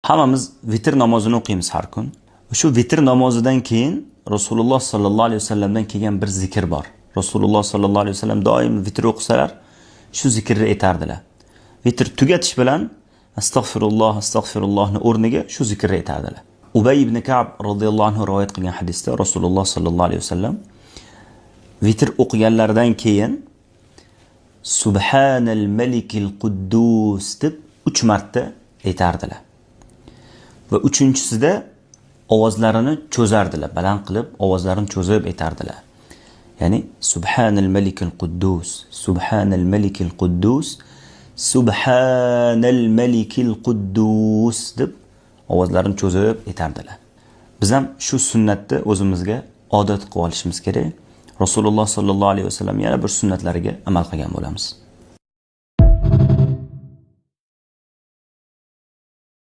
Hammamiz vitr namozini o'qiymiz har kun. Shu vitr namozidan keyin Rasululloh sallallohu alayhi vasallamdan kelgan bir zikr bor. Rasululloh sallallohu alayhi vasallam doim vitr o'qisalar, shu zikrni aytardilar. Vitr tugatish bilan astag'firullohni o'rniga shu zikrni aytardilar. Ubay ibn Ka'b radhiyallohu anhu rivoyat qilgan hadisda Rasululloh sallallohu alayhi vasallam vitr o'qiganlaridan keyin Subhanal malikil quddus deb 3 marta aytardilar. Va uchinchisida ovozlarini cho'zardilar, baland qilib ovozlarini cho'zib aytardilar. Ya'ni Subhanal malikil quddus, Subhanal malikil quddus, Subhanal malikil quddus deb ovozlarini cho'zib aytardilar. Biz ham shu sunnatni o'zimizga odat qilib olishimiz kerak. Rasululloh sallallohu alayhi vasallam yana bir sunnatlariga amal qilgan bo'lamiz.